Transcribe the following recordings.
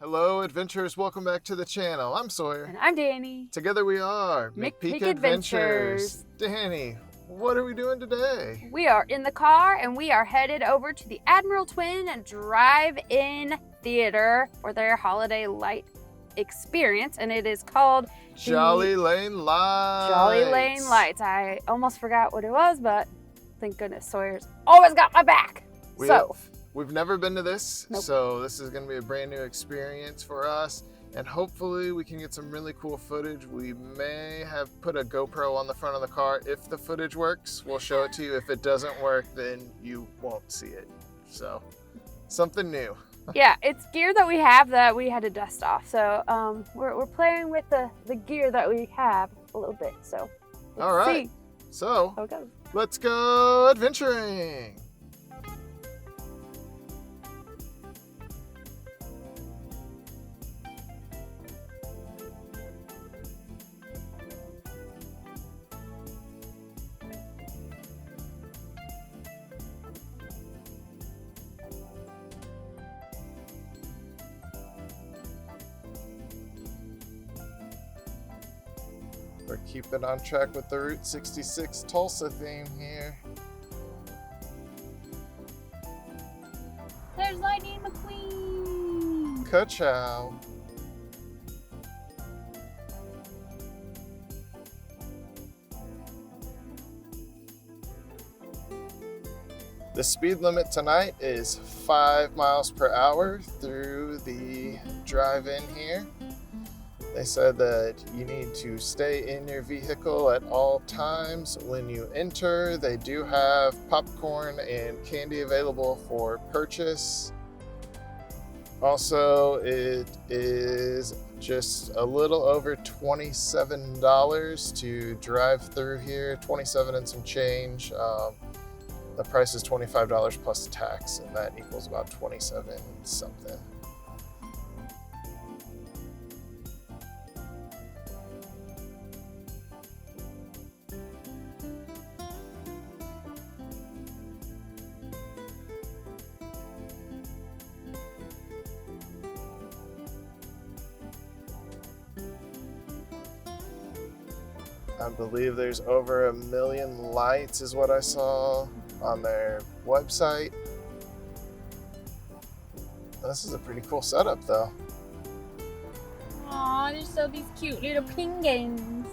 Hello, adventurers. Welcome back to the channel. I'm Sawyer. And I'm Danny. Together we are McPeek Adventures. Danny, what are we doing today? We are in the car and we are headed over to the Admiral Twin Drive-In Theater for their holiday light experience, and it is called Jolly Lane Lights. Jolly Lane Lights. I almost forgot what it was, but thank goodness Sawyer's always got my back. We've never been to this, Nope. So this is going to be a brand new experience for us, and hopefully we can get some really cool footage. We may have put a GoPro on the front of the car. If the footage works, we'll show it to you. If it doesn't work, then you won't see it. So, something new. Yeah, it's gear that we have that we had to dust off. So we're playing with the gear that we have a little bit. So let's All right. see So, how it goes. let's go adventuring. We're keeping on track with the Route 66 Tulsa theme here. There's Lightning McQueen. Ka-chow. The speed limit tonight is 5 miles per hour through the drive-in here. They said that you need to stay in your vehicle at all times when you enter. They do have popcorn and candy available for purchase. Also, it is just a little over $27 to drive through here, 27 and some change. The price is $25 plus tax, and that equals about 27 something. I believe there's over 1 million lights is what I saw on their website. This is a pretty cool setup though. Aw, there's so these cute little penguins.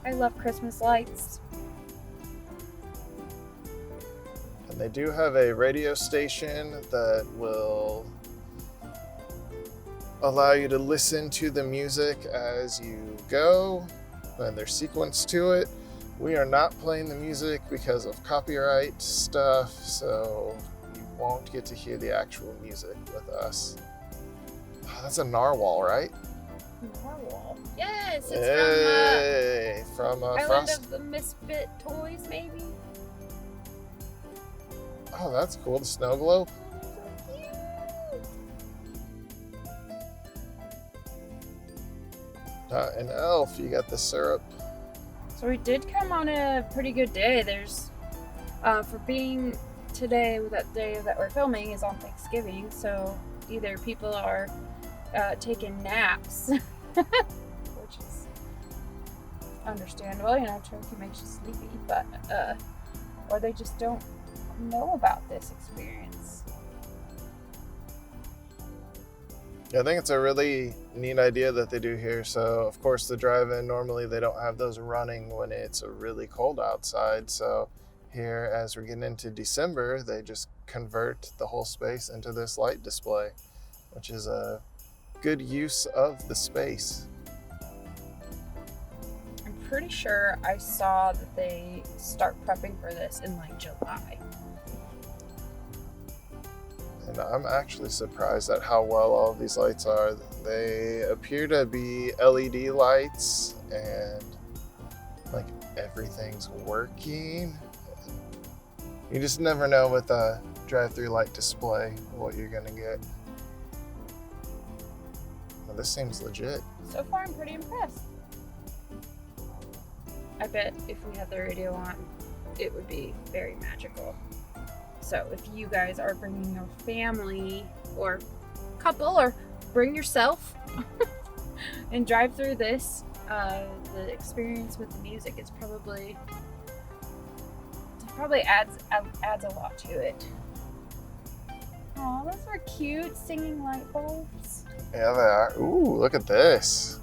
I love Christmas lights. And they do have a radio station that will allow you to listen to the music as you go, and there's sequence to it. We are not playing the music because of copyright stuff, so you won't get to hear the actual music with us. Oh, that's a narwhal, right? Narwhal. Yes, it's Hey, from Island Frost. of the Misfit Toys, maybe. Oh, that's cool. The snow globe. An elf. You got the syrup. So we did come on a pretty good day. There's, for being today, that day that we're filming is on Thanksgiving, so either people are taking naps, which is understandable, you know, turkey makes you sleepy, but, or they just don't know about this experience. Yeah, I think it's a really neat idea that they do here. So, of course, the drive-in, normally they don't have those running when it's really cold outside. So here, as we're getting into December, they just convert the whole space into this light display, which is a good use of the space. I'm pretty sure I saw that they start prepping for this in like July. And I'm actually surprised at how well all of these lights are. They appear to be LED lights, and like everything's working. You just never know with a drive-through light display what you're gonna get. Well, this seems legit. So far, I'm pretty impressed. I bet if we had the radio on, it would be very magical. So if you guys are bringing your family or couple, or bring yourself and drive through this, the experience with the music is probably adds a lot to it. Oh, those are cute singing light bulbs. Yeah, they are. Ooh, look at this.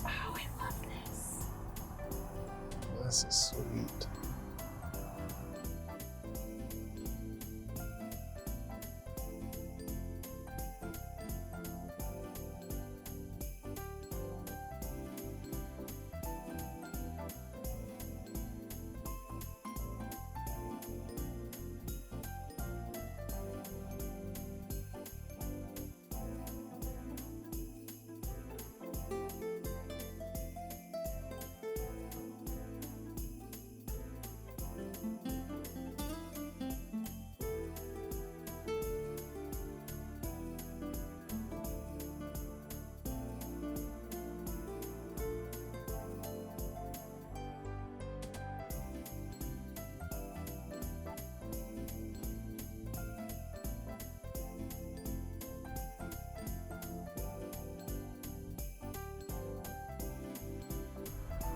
Oh, I love this. This is sweet.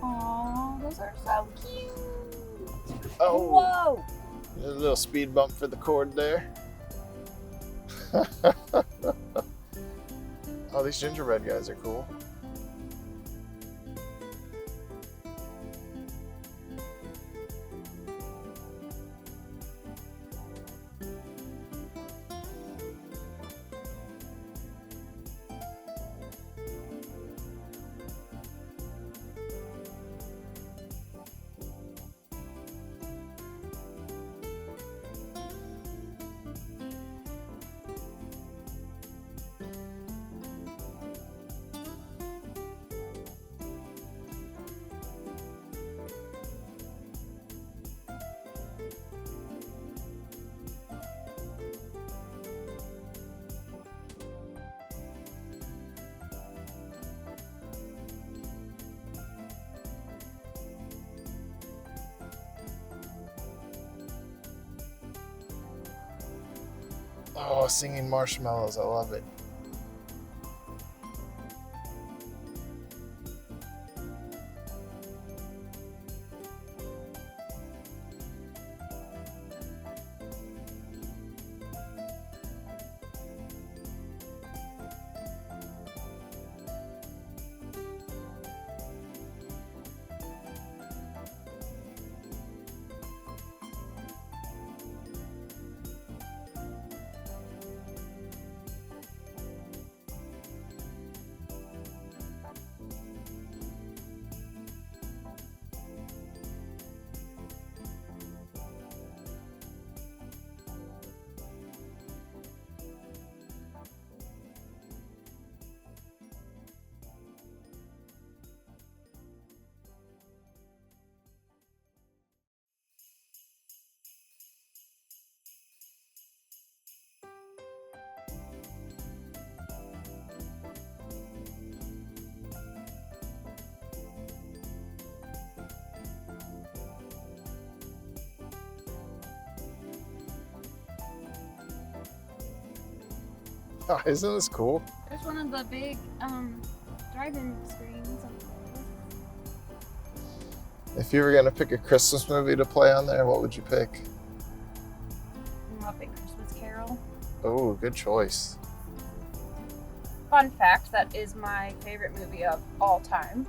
Aw, those are so cute. Oh, Whoa. there's a little speed bump for the cord there. Oh, these gingerbread guys are cool. Oh, singing marshmallows. I love it. Oh, isn't this cool? There's one of the big drive-in screens up there. If you were gonna pick a Christmas movie to play on there, what would you pick? Muppet Christmas Carol. Oh, good choice. Fun fact, that is my favorite movie of all time.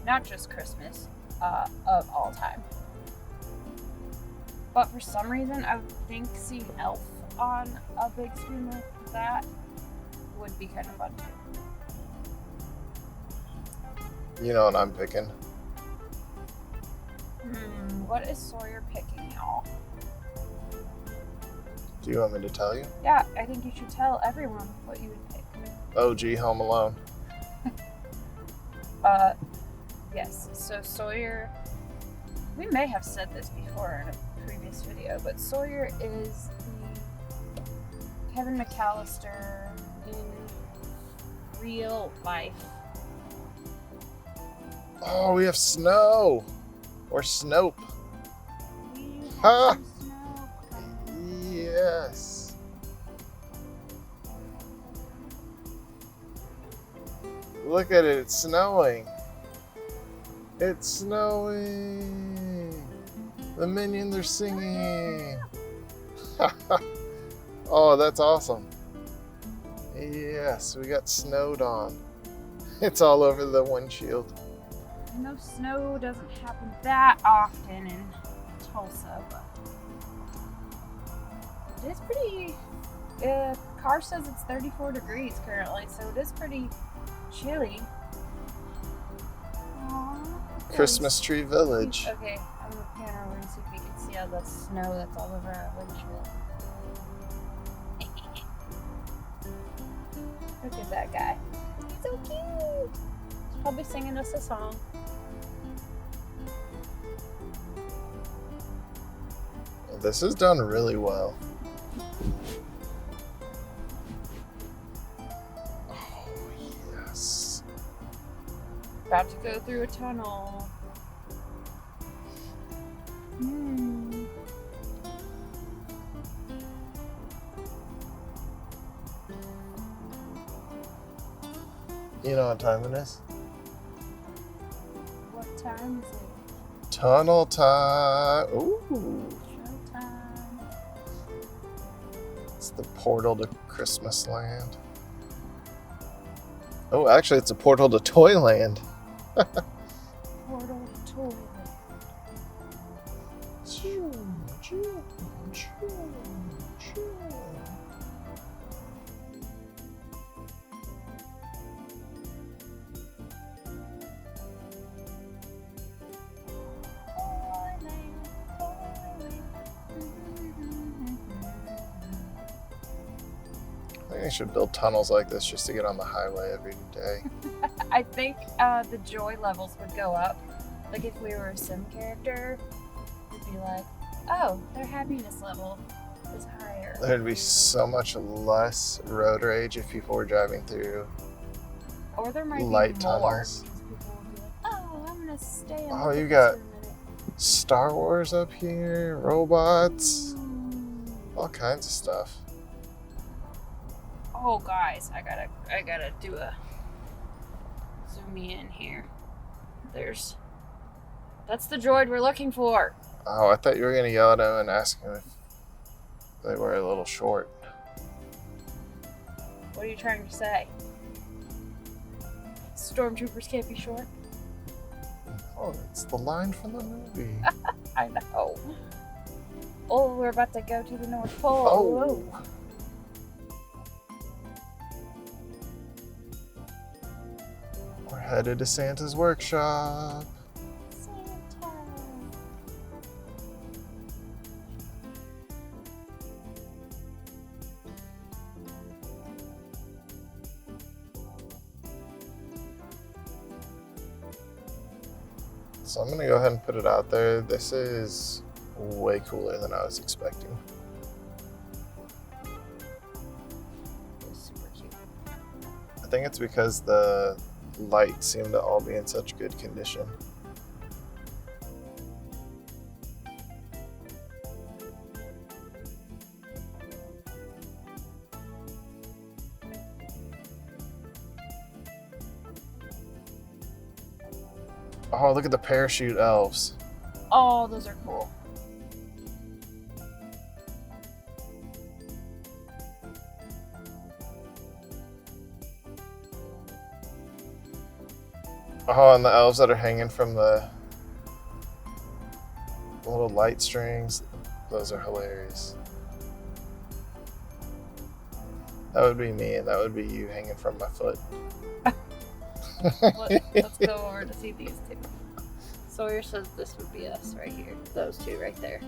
Not just Christmas, of all time. But for some reason, I would think seeing Elf on a big screen like that would be kind of fun too. You know what I'm picking? What is Sawyer picking, y'all? Do you want me to tell you? Yeah, I think you should tell everyone what you would pick. OG Home Alone. Yes. So Sawyer, we may have said this before in a previous video, but Sawyer is the Kevin McAllister in real life. Oh, we have Snow. Or Snope. Ha! Some snow. Yes. Look at it, it's snowing. It's snowing. The minions are singing. Oh, that's awesome. Yes, we got snowed on. It's all over the windshield. I know snow doesn't happen that often in Tulsa, but it is pretty. Car says it's 34 degrees currently, so it is pretty chilly. Aww, Christmas tree village. Okay, I'm gonna pan over and see if we can see all the snow that's all over our windshield. Look at that guy. He's so cute. He's probably singing us a song. This is done really well. Oh, yes. About to go through a tunnel. You know what time it is? What time is it? Tunnel time. Ooh. Showtime. It's the portal to Christmas land. Oh, actually, it's a portal to Toyland. Portal to toilet. I think they should build tunnels like this just to get on the highway every day. I think the joy levels would go up. Like if we were a sim character, it'd be like, oh, their happiness level is higher. There'd be so much less road rage if people were driving through Or there might light be more. tunnels. Because people would be like, oh, I'm gonna stay and Oh, look you at got this for a minute. Star Wars up here, robots, Ooh. all kinds of stuff. Oh, guys, I gotta do a zoom me in here. That's the droid we're looking for. Oh, I thought you were gonna yell at him and ask him if they were a little short. What are you trying to say? Stormtroopers can't be short? Oh, it's the line from the movie. I know. Oh, we're about to go to the North Pole. Oh. We're headed to Santa's workshop. Santa. So I'm gonna go ahead and put it out there. This is way cooler than I was expecting. It's super cute. I think it's because the lights seem to all be in such good condition. Oh, look at the parachute elves. Oh, those are cool. Oh, and the elves that are hanging from the little light strings. Those are hilarious. That would be me, and that would be you hanging from my foot. Let's go over to see these two. Sawyer says this would be us right here. Those two right there.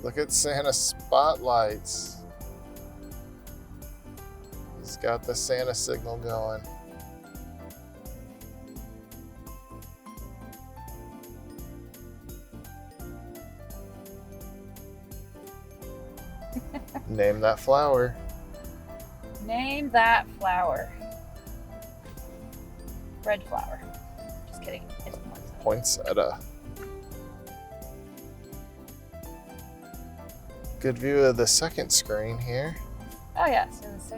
Look at Santa spotlights. He's got the Santa signal going. Name that flower. Name that flower. Red flower. Just kidding. It's Poinsettia. Good view of the second screen here. Oh yeah, so it's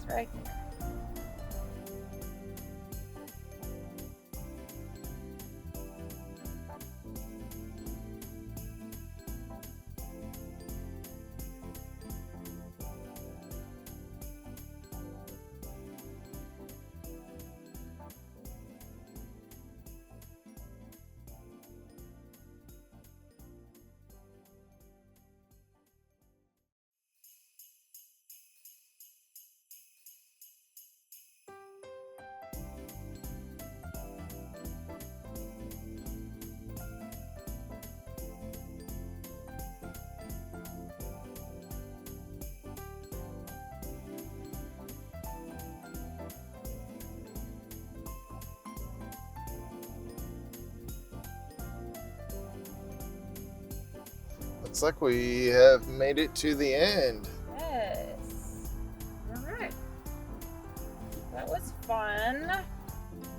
right there. Looks like we have made it to the end. Yes. All right. That was fun.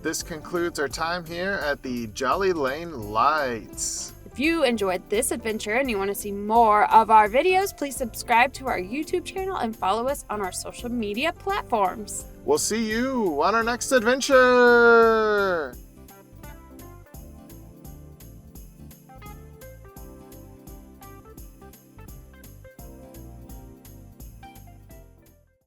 This concludes our time here at the Jolly Lane Lights. If you enjoyed this adventure and you want to see more of our videos, please subscribe to our YouTube channel and follow us on our social media platforms. We'll see you on our next adventure.